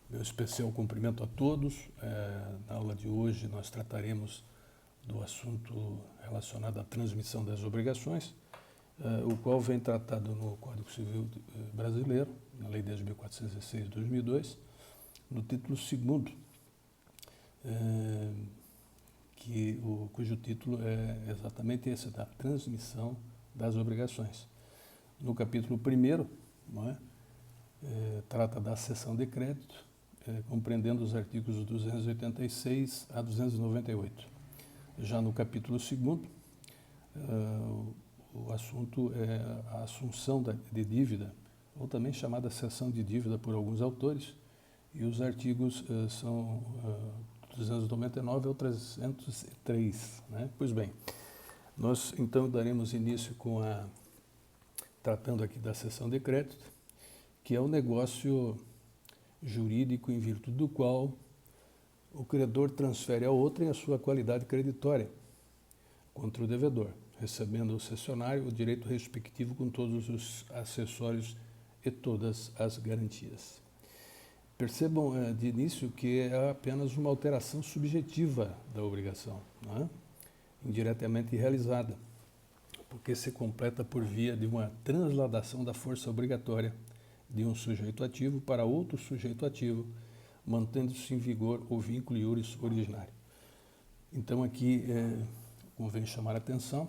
Meu especial cumprimento a todos. Na aula de hoje nós trataremos do assunto relacionado à transmissão das obrigações, o qual vem tratado no Código Civil brasileiro, na Lei 10.406 de 2002, no título 2º, cujo título é exatamente esse, da transmissão das obrigações. No capítulo 1º, trata da cessão de crédito, compreendendo os artigos 286 a 298. Já no capítulo 2º, o assunto é a assunção de dívida, ou também chamada cessão de dívida por alguns autores, e os artigos são 299 ao 303. Pois bem, nós então daremos início tratando aqui da cessão de crédito, que é o negócio jurídico em virtude do qual o credor transfere ao outrem a sua qualidade creditória contra o devedor, recebendo o cessionário o direito respectivo com todos os acessórios e todas as garantias. Percebam de início que é apenas uma alteração subjetiva da obrigação, indiretamente realizada, porque se completa por via de uma transladação da força obrigatória de um sujeito ativo para outro sujeito ativo, mantendo-se em vigor o vínculo iuris originário. Então aqui convém chamar a atenção,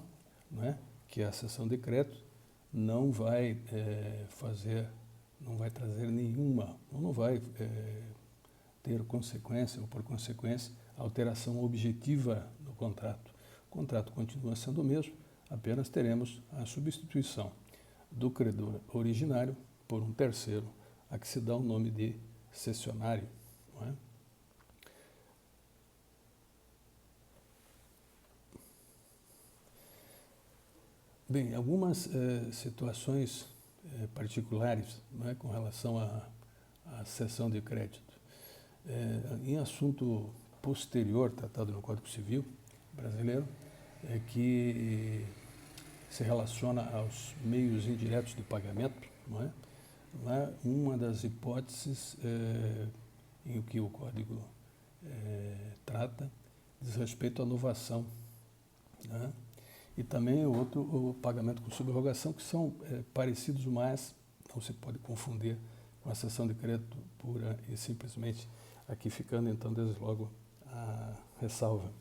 que a cessão de crédito não vai trazer nenhuma, não vai ter consequência, ou por consequência, alteração objetiva no contrato. O contrato continua sendo o mesmo, apenas teremos a substituição do credor originário por um terceiro, a que se dá o nome de cessionário. Bem, algumas situações particulares com relação à cessão de crédito. Em assunto posterior, tratado no Código Civil brasileiro, que se relaciona aos meios indiretos de pagamento, Lá, uma das hipóteses em que o Código trata diz respeito à novação, e também o pagamento com subrogação, que são parecidos, mas não se pode confundir com a cessão de crédito pura e simplesmente, aqui ficando então desde logo a ressalva.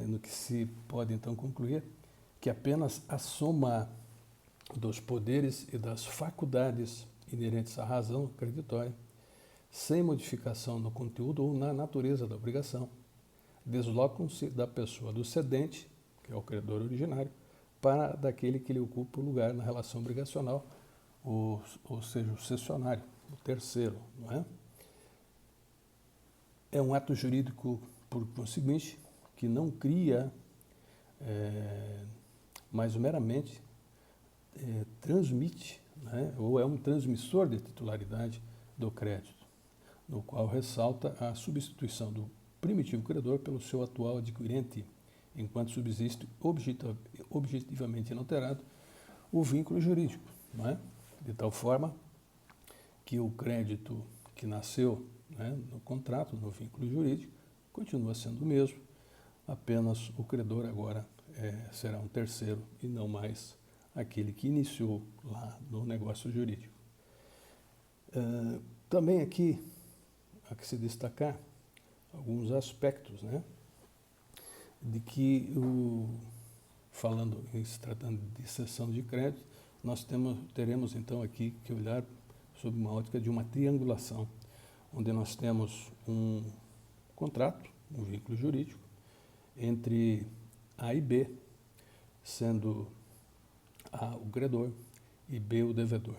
No que se pode então concluir que apenas a soma dos poderes e das faculdades inerentes à razão creditória, sem modificação no conteúdo ou na natureza da obrigação, deslocam-se da pessoa do cedente, que é o credor originário, para daquele que lhe ocupa o lugar na relação obrigacional, ou seja, o cessionário, o terceiro. É um ato jurídico, por conseguinte, que não cria, mas meramente transmite, ou é um transmissor de titularidade do crédito, no qual ressalta a substituição do primitivo credor pelo seu atual adquirente, enquanto subsiste objetivamente inalterado o vínculo jurídico, de tal forma que o crédito que nasceu no contrato, no vínculo jurídico, continua sendo o mesmo, apenas o credor agora será um terceiro e não mais aquele que iniciou lá no negócio jurídico. Também aqui há que se destacar alguns aspectos, de que, se tratando de cessão de crédito, nós teremos então aqui que olhar sob uma ótica de uma triangulação, onde nós temos um contrato, um vínculo jurídico, entre A e B, sendo A o credor e B o devedor.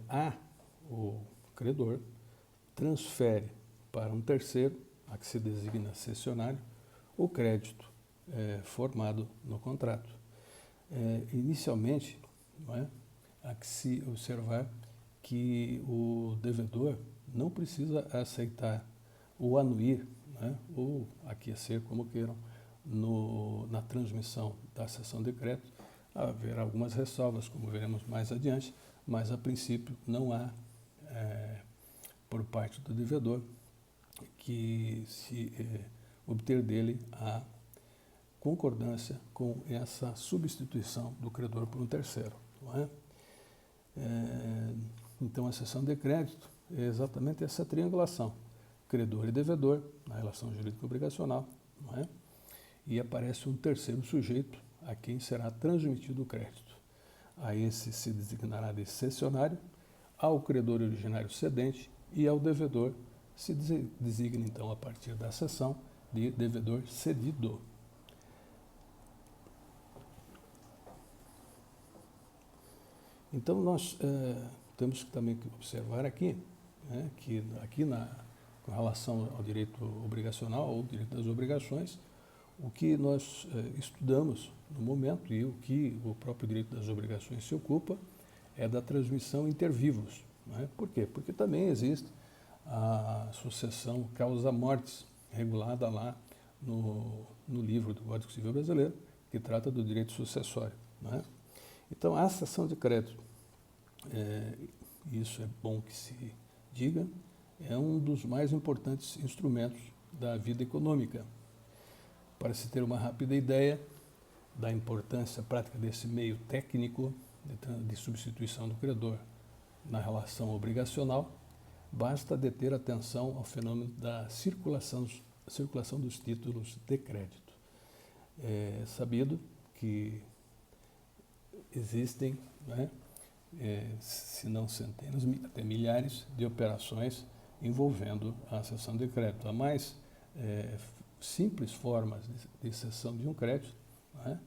A, o credor, transfere para um terceiro, a que se designa cessionário, o crédito formado no contrato. Inicialmente, há que se observar que o devedor não precisa aceitar ou anuir, ou aquecer, como queiram, na transmissão da cessão de crédito. Haverá algumas ressalvas, como veremos mais adiante, mas a princípio não há por parte do devedor que se obter dele a concordância com essa substituição do credor por um terceiro. Não é? Então, a cessão de crédito é exatamente essa triangulação, credor e devedor, na relação jurídica obrigacional, não é? E aparece um terceiro sujeito a quem será transmitido o crédito. A esse se designará de cessionário, ao credor originário cedente e ao devedor se designa, então, a partir da cessão, de devedor cedido. Então, nós temos também que observar aqui, né, que aqui com relação ao direito obrigacional ou direito das obrigações, o que nós estudamos no momento e o que o próprio direito das obrigações se ocupa é da transmissão inter vivos. Não é? Por quê? Porque também existe a sucessão causa-mortis, regulada lá no livro do Código Civil Brasileiro, que trata do direito sucessório. Não é? Então, a cessão de crédito, isso é bom que se diga, é um dos mais importantes instrumentos da vida econômica. Para se ter uma rápida ideia da importância prática desse meio técnico de substituição do credor na relação obrigacional, basta deter atenção ao fenômeno da circulação dos títulos de crédito. É sabido que existem, né, se não centenas, até milhares de operações envolvendo a cessão de crédito. A mais simples forma de cessão de um crédito, né,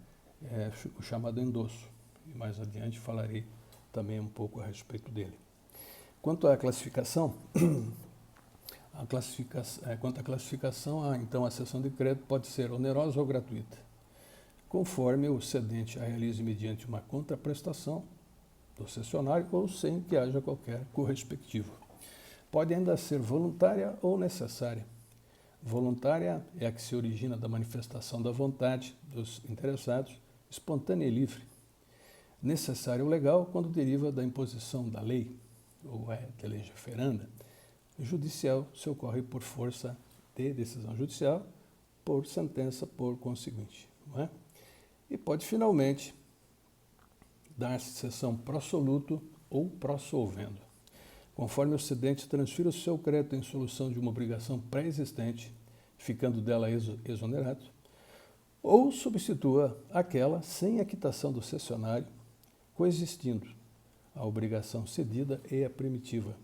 é o chamado endosso. E mais adiante falarei também um pouco a respeito dele. Quanto à classificação, então a cessão de crédito pode ser onerosa ou gratuita, conforme o cedente a realize mediante uma contraprestação do cessionário ou sem que haja qualquer correspectivo. Pode ainda ser voluntária ou necessária. Voluntária é a que se origina da manifestação da vontade dos interessados, espontânea e livre. Necessária ou legal quando deriva da imposição da lei, ou de lei ferenda. Judicial se ocorre por força de decisão judicial, por sentença por conseguinte. Não é? E pode, finalmente, dar-se cessão pró-soluto ou pró-solvendo, conforme o cedente transfira o seu crédito em solução de uma obrigação pré-existente, ficando dela exonerado, ou substitua aquela sem a quitação do cessionário, coexistindo a obrigação cedida e a primitiva.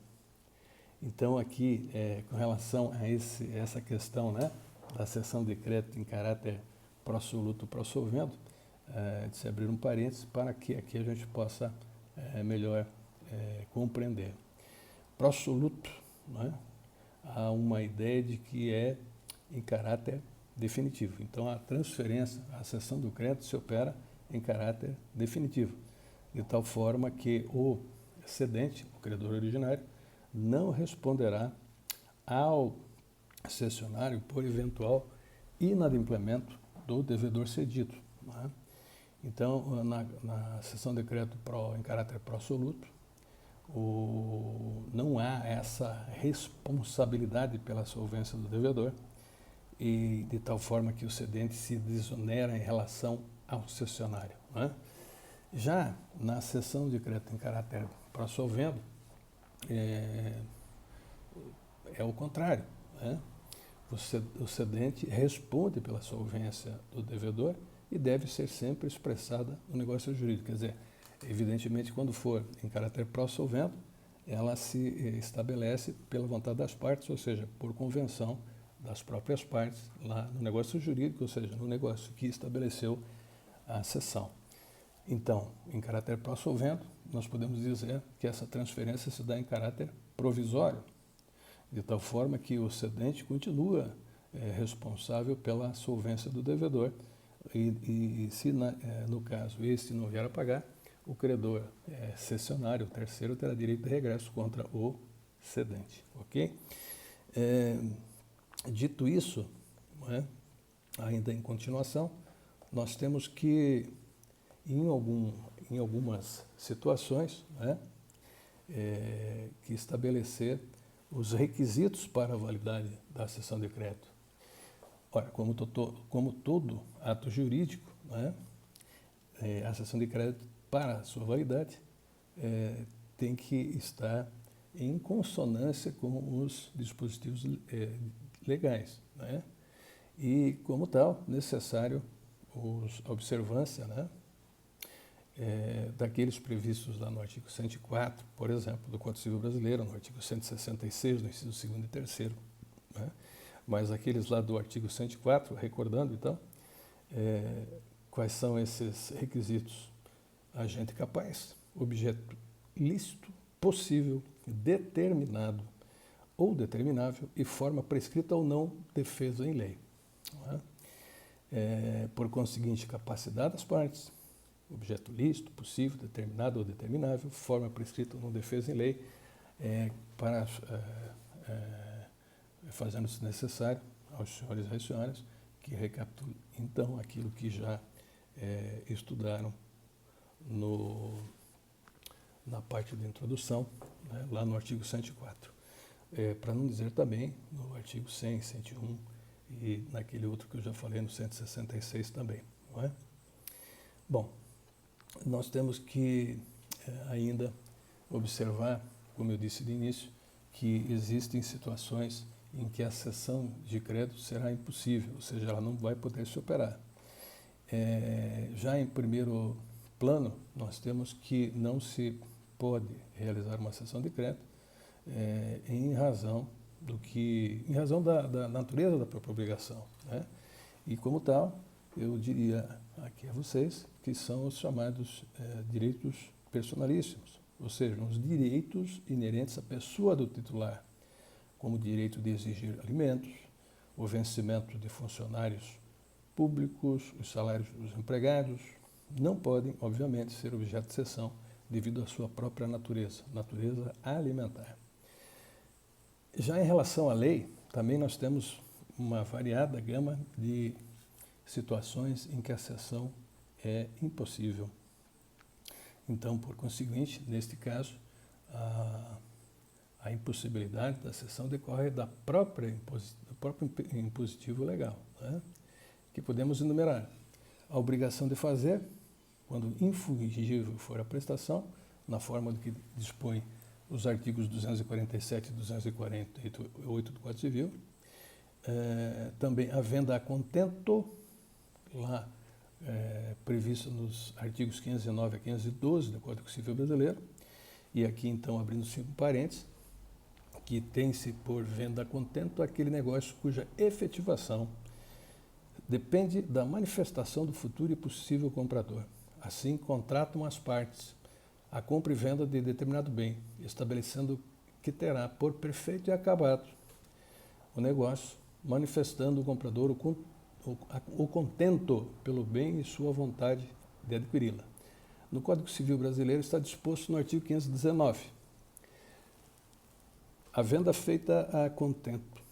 Então, aqui, com relação a essa questão, né, da cessão de crédito em caráter pró-soluto, pró-solvendo, de se abrir um parênteses para que aqui a gente possa melhor compreender. Pró-soluto, né, há uma ideia de que é em caráter definitivo. Então, a transferência, a cessão do crédito se opera em caráter definitivo, de tal forma que o cedente, o credor originário, não responderá ao cessionário por eventual inadimplemento do devedor cedido. Não é? Então, na cessão de crédito em caráter pró-soluto, não há essa responsabilidade pela solvência do devedor, e de tal forma que o cedente se desonera em relação ao cessionário. Não é? Já na cessão de crédito em caráter pró-solvendo, é o contrário. Né? O cedente responde pela solvência do devedor e deve ser sempre expressada no negócio jurídico. Quer dizer, evidentemente, quando for em caráter pró-solvendo, ela se estabelece pela vontade das partes, ou seja, por convenção das próprias partes lá no negócio jurídico, ou seja, no negócio que estabeleceu a cessão. Então, em caráter pró-solvendo, nós podemos dizer que essa transferência se dá em caráter provisório, de tal forma que o cedente continua responsável pela solvência do devedor e se, no caso, este não vier a pagar, o credor cessionário, o terceiro, terá direito de regresso contra o cedente. Ok? Dito isso, ainda em continuação, nós temos que, em algumas situações, que estabelecer os requisitos para a validade da cessão de crédito. Ora, como todo ato jurídico, né, a cessão de crédito, para a sua validade, tem que estar em consonância com os dispositivos legais, né? E, como tal, necessário a observância, né, daqueles previstos lá no artigo 104, por exemplo, do Código Civil Brasileiro, no artigo 166, no inciso 2º e 3º, né? Mas aqueles lá do artigo 104, recordando, então, quais são esses requisitos? Agente capaz, objeto lícito, possível, determinado ou determinável e forma prescrita ou não defesa em lei. Não é? Por conseguinte, capacidade das partes, objeto lícito, possível, determinado ou determinável, forma prescrita ou não defesa em lei, fazendo-se necessário aos senhores e às senhoras que recapitulem, então, aquilo que já estudaram na parte da introdução, né, lá no artigo 104. Para não dizer também no artigo 100, 101 e naquele outro que eu já falei, no 166 também. Não é? Bom, nós temos que ainda observar, como eu disse de início, que existem situações em que a cessão de crédito será impossível, ou seja, ela não vai poder se operar. Já em primeiro plano, nós temos que não se pode realizar uma cessão de crédito em razão da natureza da própria obrigação, né? E, como tal, eu diria aqui a vocês que são os chamados direitos personalíssimos, ou seja, os direitos inerentes à pessoa do titular, como o direito de exigir alimentos, o vencimento de funcionários públicos, os salários dos empregados, não podem, obviamente, ser objeto de cessão devido à sua própria natureza alimentar. Já em relação à lei, também nós temos uma variada gama de situações em que a cessão é impossível. Então, por conseguinte, neste caso, a impossibilidade da cessão decorre do próprio impositivo legal, né, que podemos enumerar. A obrigação de fazer, quando infungível for a prestação, na forma do que dispõe os artigos 247 e 248 do Código Civil. Também a venda a contento, lá previsto nos artigos 509 a 512 do Código Civil Brasileiro. E aqui, então, abrindo 5 parênteses, que tem-se por venda a contento aquele negócio cuja efetivação depende da manifestação do futuro e possível comprador. Assim, contratam as partes a compra e venda de determinado bem, estabelecendo que terá por perfeito e acabado o negócio, manifestando o comprador o contento pelo bem e sua vontade de adquiri-la. No Código Civil Brasileiro está disposto no artigo 519. A venda feita a contento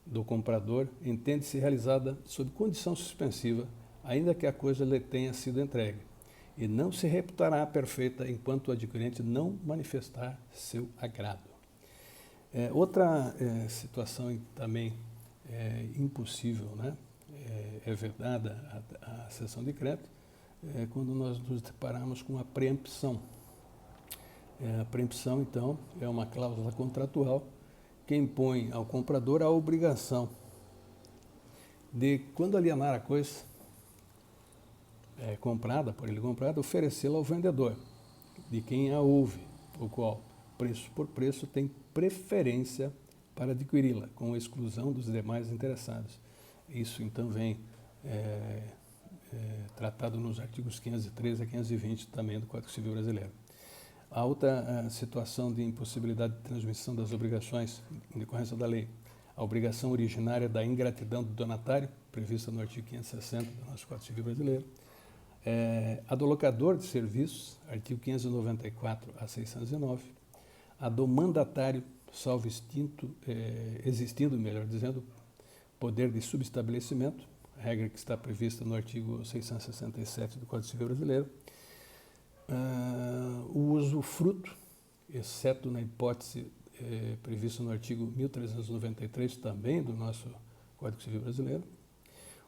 do comprador entende-se realizada sob condição suspensiva, ainda que a coisa lhe tenha sido entregue, e não se reputará perfeita enquanto o adquirente não manifestar seu agrado. Outra situação também impossível, né, vedada a cessão de crédito, quando nós nos deparamos com a preempção. A preempção, então, é uma cláusula contratual que impõe ao comprador a obrigação de, quando alienar a coisa comprada, por ele comprada, oferecê-la ao vendedor, de quem a houve, o qual, preço por preço, tem preferência para adquiri-la, com exclusão dos demais interessados. Isso, então, vem tratado nos artigos 513 a 520 também do Código Civil Brasileiro. A outra situação de impossibilidade de transmissão das obrigações em decorrência da lei, a obrigação originária da ingratidão do donatário, prevista no artigo 560 do nosso Código Civil Brasileiro, a do locador de serviços, artigo 594 a 609, a do mandatário, salvo existindo, melhor dizendo, poder de subestabelecimento, regra que está prevista no artigo 667 do Código Civil Brasileiro, o usufruto, exceto na hipótese prevista no artigo 1393 também do nosso Código Civil Brasileiro.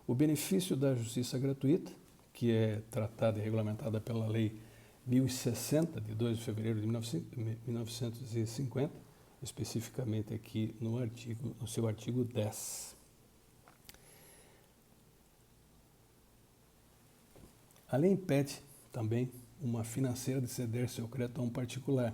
O benefício da justiça gratuita, que é tratada e regulamentada pela Lei 1060, de 2 de fevereiro de 1950, especificamente aqui no seu artigo 10. A lei impede também uma financeira de ceder seu crédito a um particular.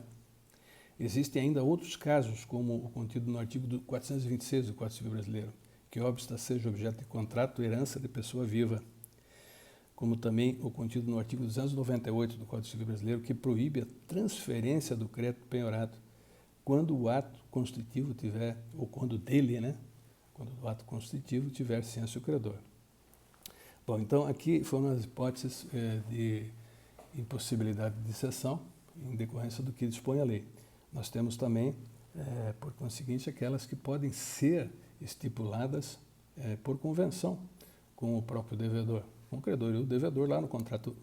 Existem ainda outros casos, como o contido no artigo 426 do Código Civil Brasileiro, que obsta seja objeto de contrato ou herança de pessoa viva, como também o contido no artigo 298 do Código Civil Brasileiro, que proíbe a transferência do crédito penhorado quando o ato constitutivo tiver, ou quando dele, né? Quando o ato constitutivo tiver ciência do credor. Bom, então aqui foram as hipóteses de impossibilidade de cessão em decorrência do que dispõe a lei. Nós temos também, por conseguinte, aquelas que podem ser estipuladas por convenção com o próprio devedor, com o credor e o devedor lá no contrato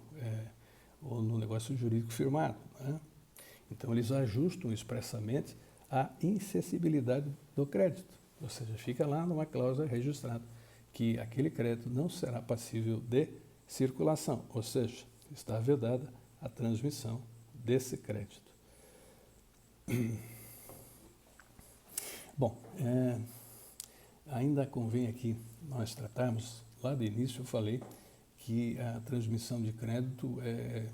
ou no negócio jurídico firmado, né? Então, eles ajustam expressamente a incessibilidade do crédito, ou seja, fica lá numa cláusula registrada que aquele crédito não será passível de circulação, ou seja, está vedada a transmissão desse crédito. Bom, ainda convém aqui nós tratarmos, lá do início eu falei que a transmissão de crédito é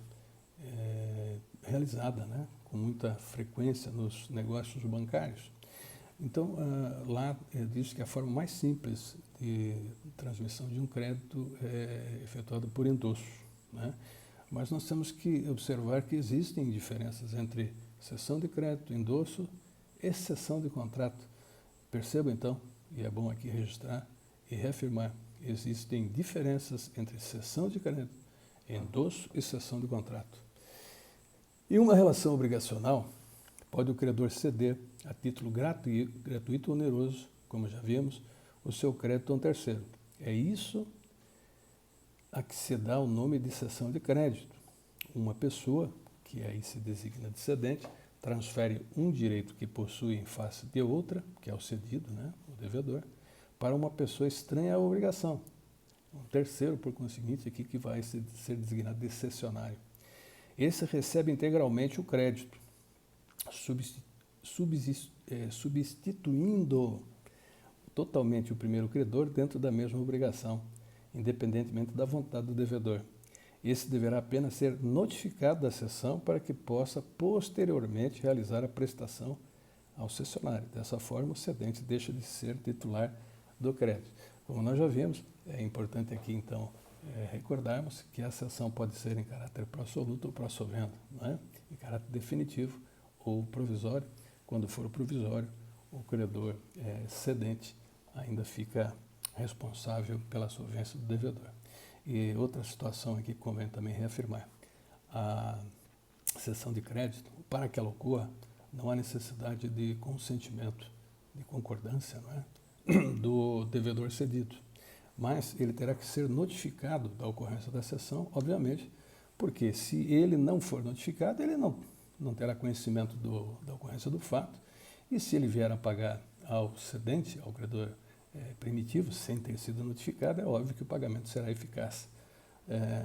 realizada, né, com muita frequência nos negócios bancários. Então, lá diz que a forma mais simples de transmissão de um crédito é efetuada por endosso, né? Mas nós temos que observar que existem diferenças entre cessão de crédito, endosso e cessão de contrato. Perceba então, e é bom aqui registrar e reafirmar, existem diferenças entre cessão de crédito, endosso e cessão de contrato. Em uma relação obrigacional, pode o credor ceder a título gratuito ou oneroso, como já vimos, o seu crédito a um terceiro. É isso a que se dá o nome de cessão de crédito. Uma pessoa, que aí se designa de cedente, transfere um direito que possui em face de outra, que é o cedido, né, o devedor, para uma pessoa estranha à obrigação. Um terceiro, por conseguinte, aqui que vai ser designado de cessionário. Esse recebe integralmente o crédito, substituindo totalmente o primeiro credor dentro da mesma obrigação, independentemente da vontade do devedor. Esse deverá apenas ser notificado da cessão para que possa posteriormente realizar a prestação ao cessionário. Dessa forma, o cedente deixa de ser titular do crédito. Como nós já vimos, é importante aqui então recordarmos que a cessão pode ser em caráter pró-soluto ou pró-solvendo, né? Em caráter definitivo ou provisório. Quando for provisório, o credor cedente ainda fica responsável pela solvência do devedor. E outra situação aqui que convém também reafirmar: a cessão de crédito, para que ela ocorra, não há necessidade de consentimento, de concordância, não é, do devedor cedido, mas ele terá que ser notificado da ocorrência da cessão, obviamente, porque se ele não for notificado, ele não terá conhecimento da ocorrência do fato, e se ele vier a pagar ao cedente, ao credor primitivo, sem ter sido notificado, é óbvio que o pagamento será eficaz.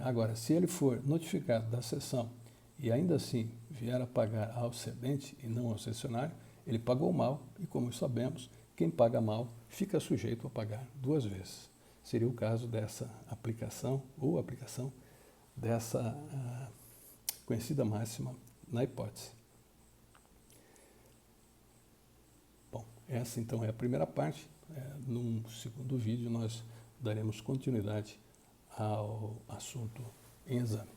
Agora, se ele for notificado da cessão e ainda assim vier a pagar ao cedente e não ao cessionário, ele pagou mal e, como sabemos, quem paga mal fica sujeito a pagar duas vezes. Seria o caso dessa aplicação ou aplicação dessa conhecida máxima na hipótese. Bom, essa então é a primeira parte. Num segundo vídeo nós daremos continuidade ao assunto em exame.